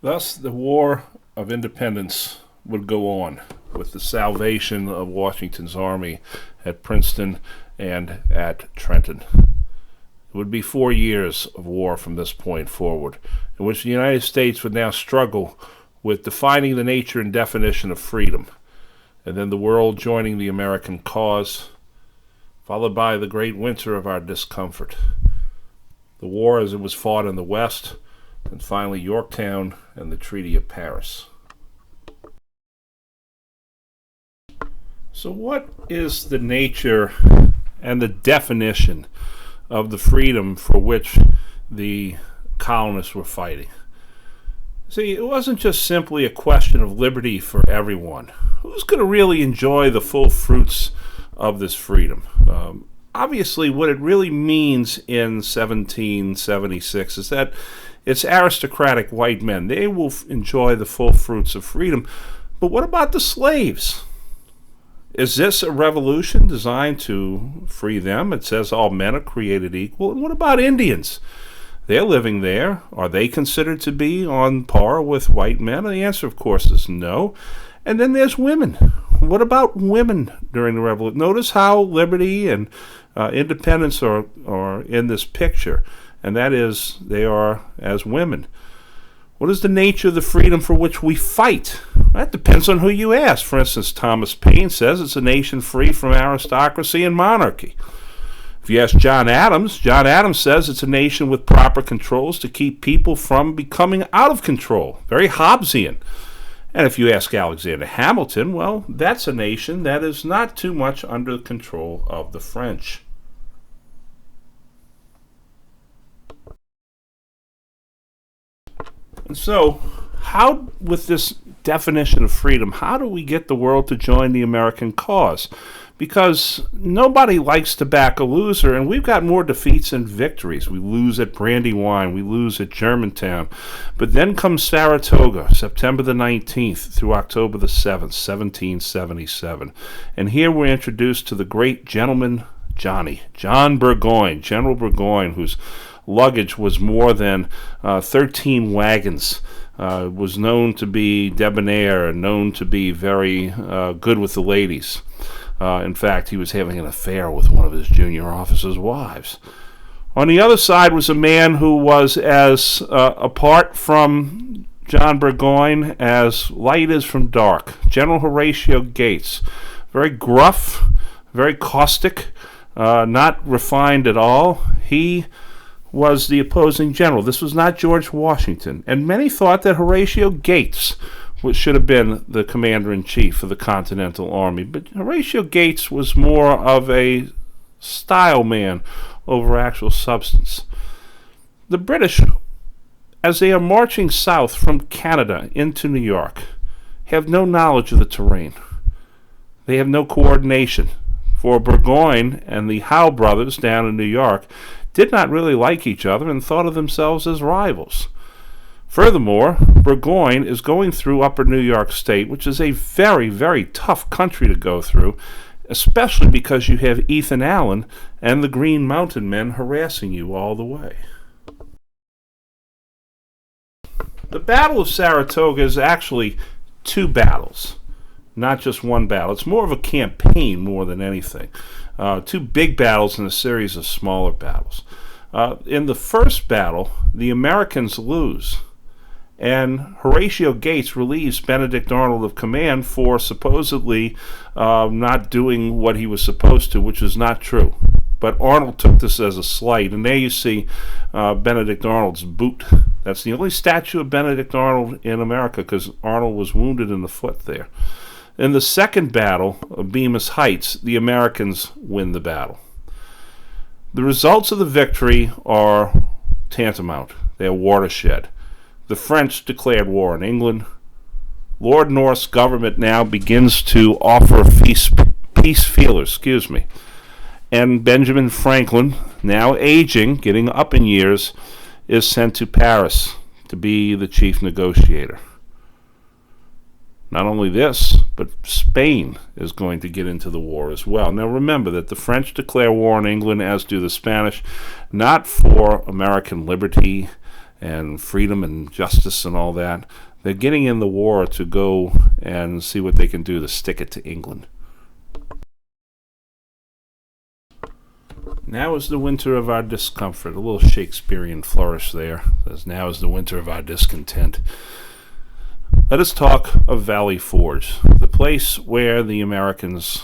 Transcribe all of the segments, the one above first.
Thus, the War of Independence would go on with the salvation of Washington's army at Princeton and at Trenton. It would be 4 years of war from this point forward, in which the United States would now struggle with defining the nature and definition of freedom, and then the world joining the American cause, followed by the great winter of our discomfort. The war as it was fought in the West, and finally Yorktown and the Treaty of Paris. So, what is the nature and the definition of the freedom for which the colonists were fighting? See, it wasn't just simply a question of liberty for everyone. Who's going to really enjoy the full fruits of this freedom? Obviously, what it really means in 1776 is that it's aristocratic white men. They will enjoy the full fruits of freedom. But what about the slaves? Is this a revolution designed to free them? It says all men are created equal. And what about Indians? They're living there. Are they considered to be on par with white men? And the answer, of course, is no. And then there's women. What about women during the revolution? Notice how liberty and independence are in this picture, and that is they are as women. What is the nature of the freedom for which we fight? That depends on who you ask. For instance, Thomas Paine says it's a nation free from aristocracy and monarchy. If you ask John Adams says it's a nation with proper controls to keep people from becoming out of control. Very Hobbesian. And if you ask Alexander Hamilton, well, that's a nation that is not too much under the control of the French. And so, how, with this definition of freedom, how do we get the world to join the American cause? Because nobody likes to back a loser, and we've got more defeats than victories. We lose at Brandywine, we lose at Germantown. But then comes Saratoga, September the 19th through October the 7th, 1777. And here we're introduced to the great gentleman John Burgoyne, General Burgoyne, whose luggage was more than 13 wagons, was known to be debonair and known to be very good with the ladies. In fact, he was having an affair with one of his junior officers' wives. On the other side was a man who was as apart from John Burgoyne as light is from dark, General Horatio Gates. Very gruff, very caustic, not refined at all. He was the opposing general. This was not George Washington. And many thought that Horatio Gates should have been the commander-in-chief of the Continental Army. But Horatio Gates was more of a style man over actual substance. The British, as they are marching south from Canada into New York, have no knowledge of the terrain. They have no coordination. For Burgoyne and the Howe brothers down in New York did not really like each other and thought of themselves as rivals. Furthermore, Burgoyne is going through upper New York State, which is a very, very tough country to go through, especially because you have Ethan Allen and the Green Mountain Men harassing you all the way. The Battle of Saratoga is actually two battles, not just one battle. It's more of a campaign more than anything. Two big battles and a series of smaller battles. In the first battle, the Americans lose, and Horatio Gates relieves Benedict Arnold of command for supposedly not doing what he was supposed to, which is not true. But Arnold took this as a slight, and there you see Benedict Arnold's boot. That's the only statue of Benedict Arnold in America, because Arnold was wounded in the foot there. In the second battle of Bemis Heights, the Americans win the battle. The results of the victory are tantamount. They are watershed. The French declared war on England. Lord North's government now begins to offer peace feelers, and Benjamin Franklin, now aging, getting up in years, is sent to Paris to be the chief negotiator. Not only this, but Spain is going to get into the war as well. Now remember that the French declare war on England, as do the Spanish, not for American liberty and freedom and justice and all that. They're getting in the war to go and see what they can do to stick it to England. Now is the winter of our discomfort. A little Shakespearean flourish there. Says, now is the winter of our discontent. Let us talk of Valley Forge, the place where the Americans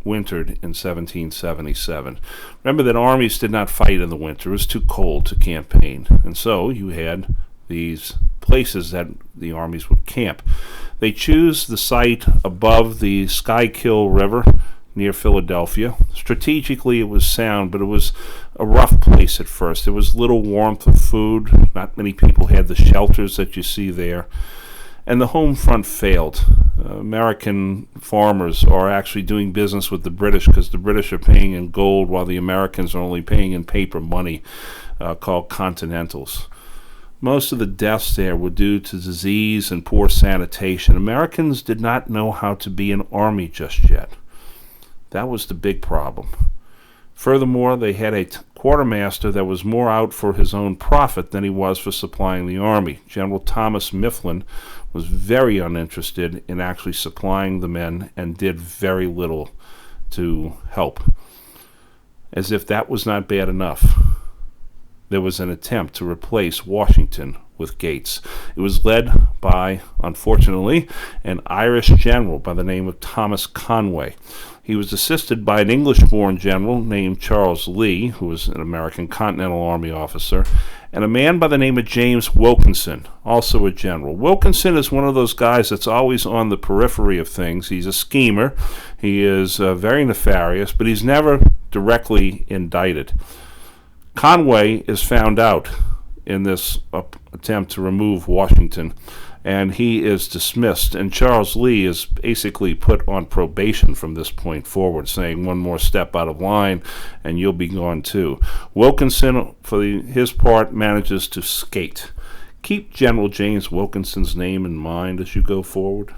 wintered in 1777. Remember that armies did not fight in the winter. It was too cold to campaign. And so you had these places that the armies would camp. They choose the site above the Schuylkill River near Philadelphia. Strategically, it was sound, but it was a rough place at first. There was little warmth of food. Not many people had the shelters that you see there. And the home front failed. American farmers are actually doing business with the British because the British are paying in gold while the Americans are only paying in paper money called continentals. Most of the deaths there were due to disease and poor sanitation. Americans did not know how to be an army just yet. That was the big problem. Furthermore, they had a quartermaster that was more out for his own profit than he was for supplying the army. General Thomas Mifflin was very uninterested in actually supplying the men and did very little to help. As if that was not bad enough, there was an attempt to replace Washington with Gates. It was led by, unfortunately, an Irish general by the name of Thomas Conway. He was assisted by an English-born general named Charles Lee, who was an American Continental Army officer, and a man by the name of James Wilkinson, also a general. Wilkinson is one of those guys that's always on the periphery of things. He's a schemer. He is very nefarious, but he's never directly indicted. Conway is found out in this attempt to remove Washington, and he is dismissed. And Charles Lee is basically put on probation from this point forward, saying one more step out of line and you'll be gone too. Wilkinson, for his part, manages to skate. Keep General James Wilkinson's name in mind as you go forward.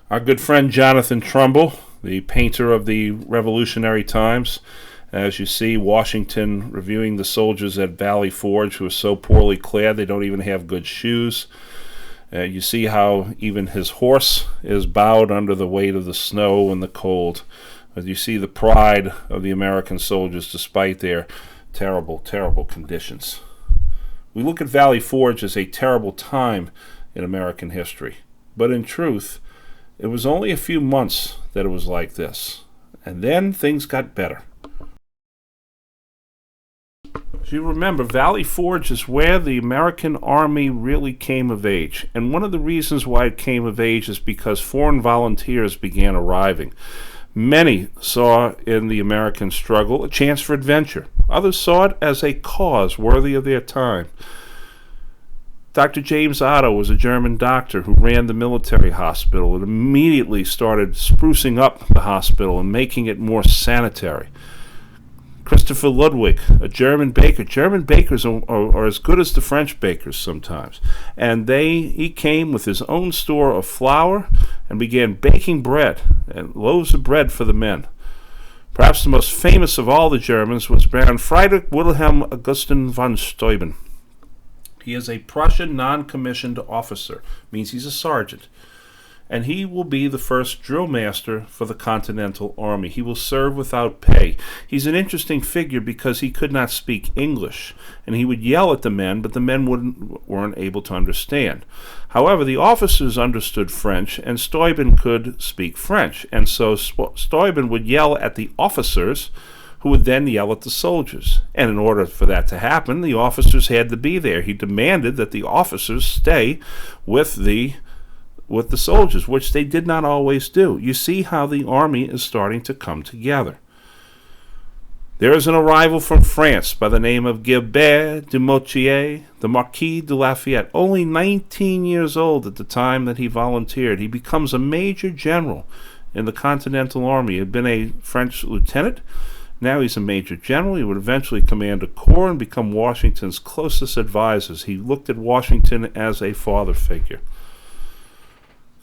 Our good friend Jonathan Trumbull, the painter of the Revolutionary Times. As you see, Washington reviewing the soldiers at Valley Forge who are so poorly clad they don't even have good shoes. You see how even his horse is bowed under the weight of the snow and the cold. You see the pride of the American soldiers despite their terrible, terrible conditions. We look at Valley Forge as a terrible time in American history. But in truth, it was only a few months that it was like this. And then things got better. As you remember, Valley Forge is where the American Army really came of age. And one of the reasons why it came of age is because foreign volunteers began arriving. Many saw in the American struggle a chance for adventure. Others saw it as a cause worthy of their time. Dr. James Otto was a German doctor who ran the military hospital and immediately started sprucing up the hospital and making it more sanitary. Christopher Ludwig, a German baker. German bakers are as good as the French bakers sometimes. And he came with his own store of flour and began baking bread, and loaves of bread for the men. Perhaps the most famous of all the Germans was Baron Friedrich Wilhelm Augustin von Steuben. He is a Prussian non-commissioned officer, means he's a sergeant. And he will be the first drill master for the Continental Army. He will serve without pay. He's an interesting figure because he could not speak English, and he would yell at the men, but the men weren't able to understand. However, the officers understood French, and Steuben could speak French, and so Steuben would yell at the officers, who would then yell at the soldiers. And in order for that to happen, the officers had to be there. He demanded that the officers stay with the soldiers, which they did not always do. You see how the army is starting to come together. There is an arrival from France by the name of Gilbert de Motier, the Marquis de Lafayette, only 19 years old at the time that he volunteered. He becomes a major general in the Continental Army. He had been a French lieutenant. Now he's a major general. He would eventually command a corps and become Washington's closest advisors. He looked at Washington as a father figure.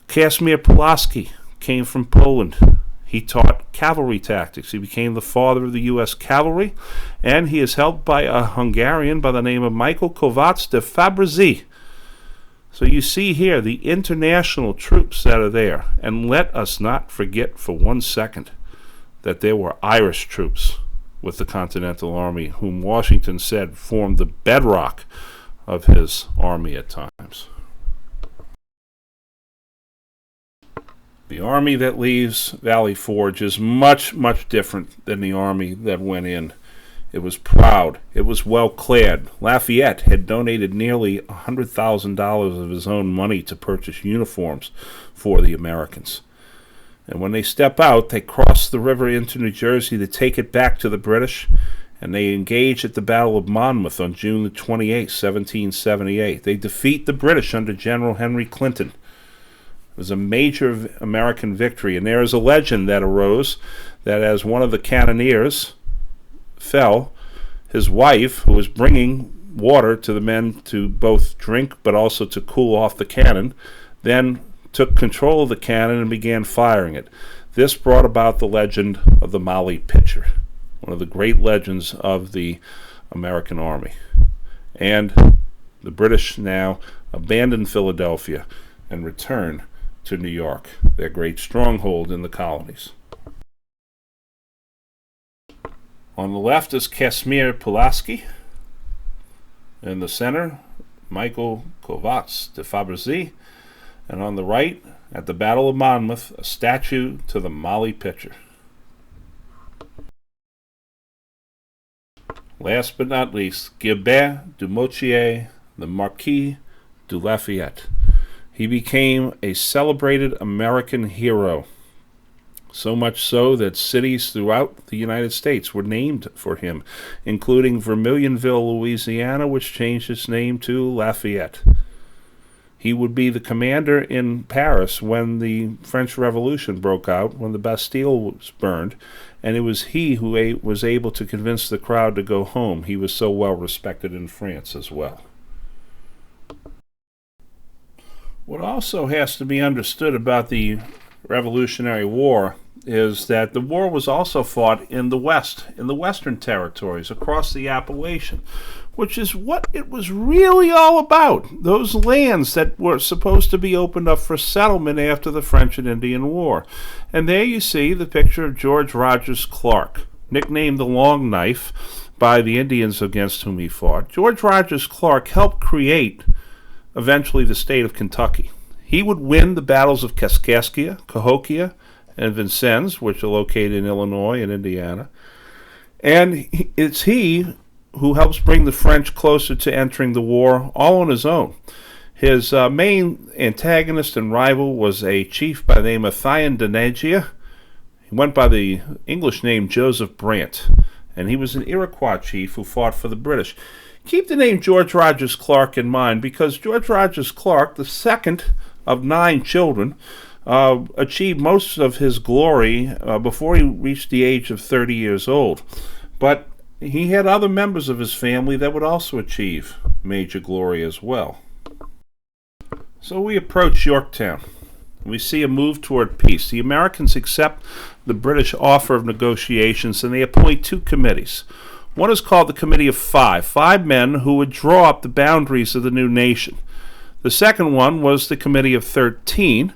Casimir Pulaski came from Poland. He taught cavalry tactics. He became the father of the U.S. cavalry, and he is helped by a Hungarian by the name of Michael Kovács de Fabrizi. So you see here the international troops that are there. And let us not forget for 1 second that there were Irish troops with the Continental Army, whom Washington said formed the bedrock of his army at times. The army that leaves Valley Forge is much, much different than the army that went in. It was proud. It was well clad. Lafayette had donated nearly $100,000 of his own money to purchase uniforms for the Americans. And when they step out, they cross the river into New Jersey to take it back to the British, and they engage at the Battle of Monmouth on June the 28th, 1778. They defeat the British under General Henry Clinton. It was a major American victory, and there is a legend that arose that as one of the cannoneers fell, his wife, who was bringing water to the men to both drink but also to cool off the cannon, then took control of the cannon and began firing it. This brought about the legend of the Molly Pitcher, one of the great legends of the American Army. And the British now abandon Philadelphia and return to New York, their great stronghold in the colonies. On the left is Casimir Pulaski. In the center, Michael Kovács de Fabrizi. And on the right, at the Battle of Monmouth, a statue to the Molly Pitcher. Last but not least, Gilbert du Motier, the Marquis de Lafayette. He became a celebrated American hero, so much so that cities throughout the United States were named for him, including Vermilionville, Louisiana, which changed its name to Lafayette. He would be the commander in Paris when the French Revolution broke out, when the Bastille was burned, and it was he who was able to convince the crowd to go home. He was so well respected in France as well. What also has to be understood about the Revolutionary War is that the war was also fought in the West, in the Western territories, across the Appalachian, which is what it was really all about, those lands that were supposed to be opened up for settlement after the French and Indian War. And there you see the picture of George Rogers Clark, nicknamed the Long Knife by the Indians against whom he fought. George Rogers Clark helped create, eventually, the state of Kentucky. He would win the battles of Kaskaskia, Cahokia, and Vincennes, which are located in Illinois and Indiana. And it's he who helps bring the French closer to entering the war, all on his own. His main antagonist and rival was a chief by the name of Théon de Negia. He went by the English name Joseph Brant, and he was an Iroquois chief who fought for the British. Keep the name George Rogers Clark in mind, because George Rogers Clark, the second of 9 children, achieved most of his glory before he reached the age of 30 years old. But he had other members of his family that would also achieve major glory as well. So we approach Yorktown. We see a move toward peace. The Americans accept the British offer of negotiations, and they appoint 2 committees. One is called the Committee of 5 men who would draw up the boundaries of the new nation. The second one was the Committee of 13.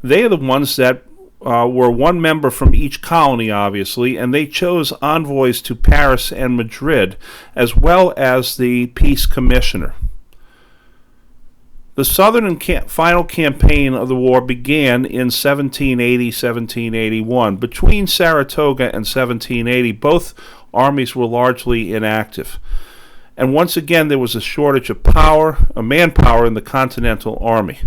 They are the ones that were 1 member from each colony, obviously, and they chose envoys to Paris and Madrid, as well as the peace commissioner. The southern and final campaign of the war began in 1780-1781. Between Saratoga and 1780, both armies were largely inactive. And once again, there was a shortage of manpower in the Continental Army.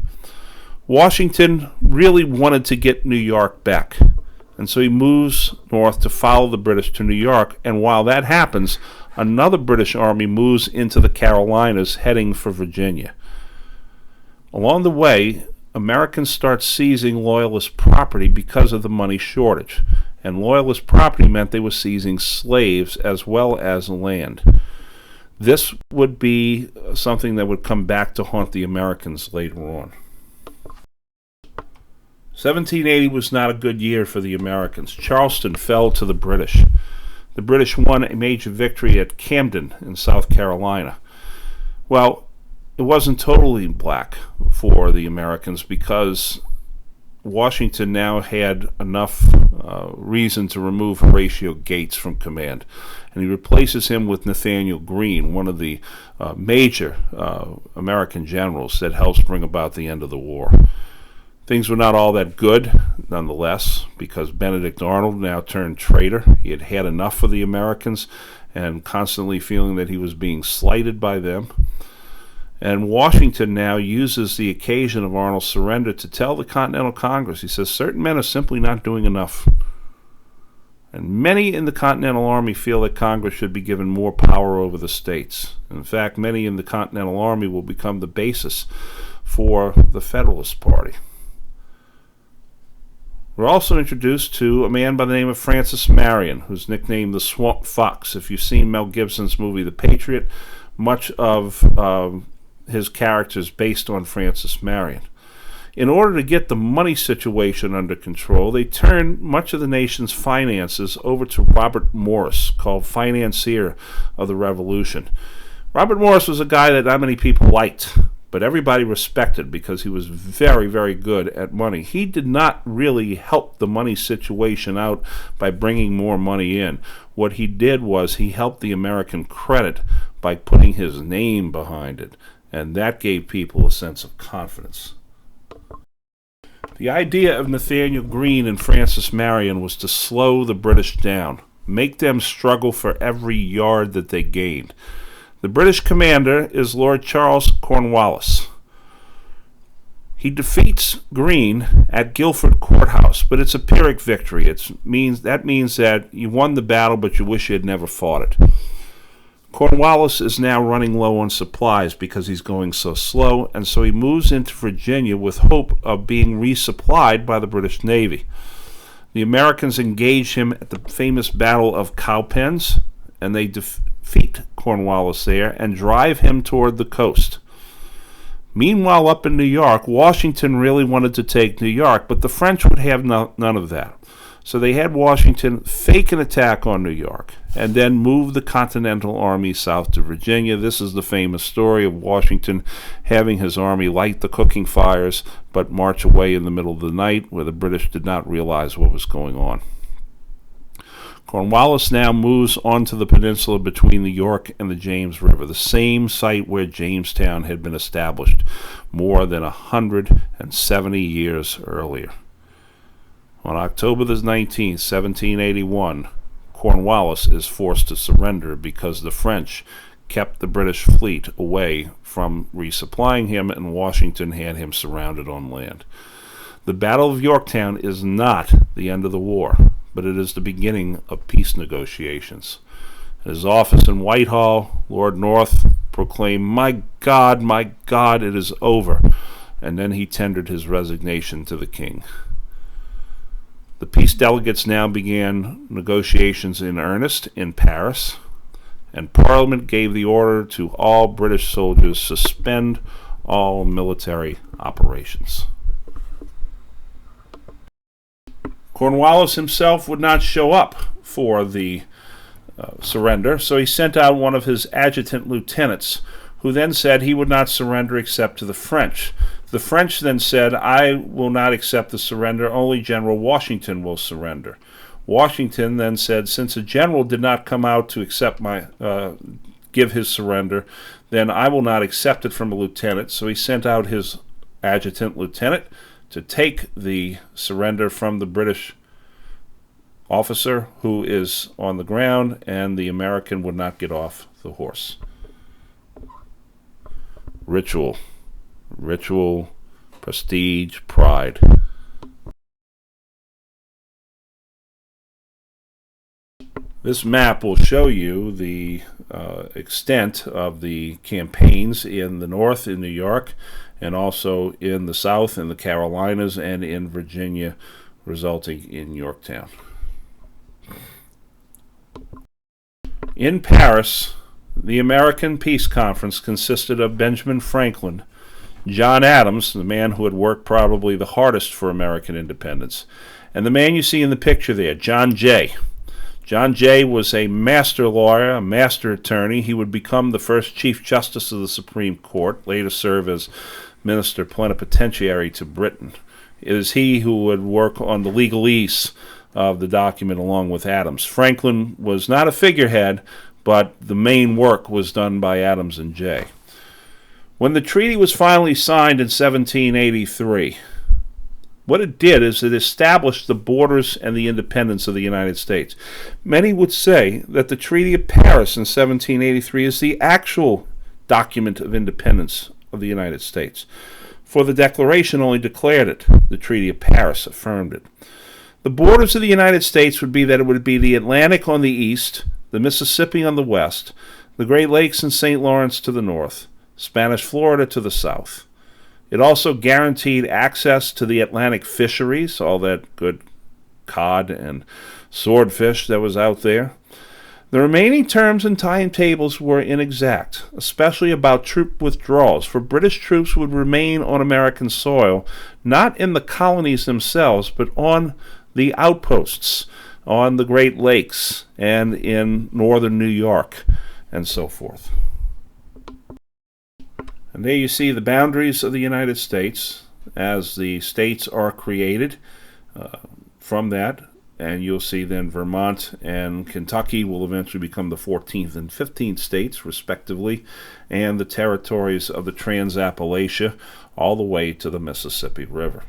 Washington really wanted to get New York back, and so he moves north to follow the British to New York, and while that happens, another British army moves into the Carolinas, heading for Virginia. Along the way, Americans start seizing Loyalist property because of the money shortage, and Loyalist property meant they were seizing slaves as well as land. This would be something that would come back to haunt the Americans later on. 1780 was not a good year for the Americans. Charleston fell to the British. The British won a major victory at Camden in South Carolina. Well, it wasn't totally black for the Americans because Washington now had enough reason to remove Horatio Gates from command. And he replaces him with Nathaniel Greene, one of the major American generals that helps bring about the end of the war. Things were not all that good, nonetheless, because Benedict Arnold now turned traitor. He had had enough of the Americans and constantly feeling that he was being slighted by them. And Washington now uses the occasion of Arnold's surrender to tell the Continental Congress, he says, certain men are simply not doing enough. And many in the Continental Army feel that Congress should be given more power over the states. In fact, many in the Continental Army will become the basis for the Federalist Party. We're also introduced to a man by the name of Francis Marion, who's nicknamed the Swamp Fox. If you've seen Mel Gibson's movie The Patriot, much of his character is based on Francis Marion. In order to get the money situation under control, they turned much of the nation's finances over to Robert Morris, called financier of the Revolution. Robert Morris was a guy that not many people liked, but everybody respected because he was very, very good at money. He did not really help the money situation out by bringing more money in. What he did was he helped the American credit by putting his name behind it, and that gave people a sense of confidence. The idea of Nathaniel Greene and Francis Marion was to slow the British down, make them struggle for every yard that they gained. The British commander is Lord Charles Cornwallis. He defeats Greene at Guilford Courthouse, but it's a Pyrrhic victory. That means that you won the battle, but you wish you had never fought it. Cornwallis is now running low on supplies because he's going so slow, and so he moves into Virginia with hope of being resupplied by the British Navy. The Americans engage him at the famous Battle of Cowpens, and they defeat Cornwallis there and drive him toward the coast. Meanwhile, up in New York, Washington really wanted to take New York, but the French would have none of that. So they had Washington fake an attack on New York and then move the Continental Army south to Virginia. This is the famous story of Washington having his army light the cooking fires but march away in the middle of the night where the British did not realize what was going on. Cornwallis now moves onto the peninsula between the York and the James River, the same site where Jamestown had been established more than 170 years earlier. On October the 19th, 1781, Cornwallis is forced to surrender because the French kept the British fleet away from resupplying him, and Washington had him surrounded on land. The Battle of Yorktown is not the end of the war, but it is the beginning of peace negotiations. In his office in Whitehall, Lord North proclaimed, my God, it is over," and then he tendered his resignation to the king. The peace delegates now began negotiations in earnest in Paris, and Parliament gave the order to all British soldiers to suspend all military operations. Cornwallis himself would not show up for the surrender, so he sent out one of his adjutant lieutenants, who then said he would not surrender except to the French. The French then said, "I will not accept the surrender, only General Washington will surrender." Washington then said, "Since a general did not come out to accept give his surrender, then I will not accept it from a lieutenant." So he sent out his adjutant lieutenant to take the surrender from the British officer who is on the ground, and the American would not get off the horse. Ritual, prestige, pride. This map will show you the extent of the campaigns in the North, in New York, and also in the South, in the Carolinas, and in Virginia, resulting in Yorktown. In Paris, the American Peace Conference consisted of Benjamin Franklin, John Adams, the man who had worked probably the hardest for American independence. And the man you see in the picture there, John Jay. John Jay was a master lawyer, a master attorney. He would become the first Chief Justice of the Supreme Court, later serve as Minister Plenipotentiary to Britain. It is he who would work on the legalese of the document along with Adams. Franklin was not a figurehead, but the main work was done by Adams and Jay. When the treaty was finally signed in 1783, what it did is it established the borders and the independence of the United States. Many would say that the Treaty of Paris in 1783 is the actual document of independence of the United States, for the Declaration only declared it. The Treaty of Paris affirmed it. The borders of the United States would be that it would be the Atlantic on the east, the Mississippi on the west, the Great Lakes and St. Lawrence to the north, Spanish Florida to the south. It also guaranteed access to the Atlantic fisheries, all that good cod and swordfish that was out there. The remaining terms and timetables were inexact, especially about troop withdrawals, for British troops would remain on American soil, not in the colonies themselves, but on the outposts, on the Great Lakes, and in northern New York, and so forth. And there you see the boundaries of the United States as the states are created from that. And you'll see then Vermont and Kentucky will eventually become the 14th and 15th states, respectively, and the territories of the Trans-Appalachia all the way to the Mississippi River.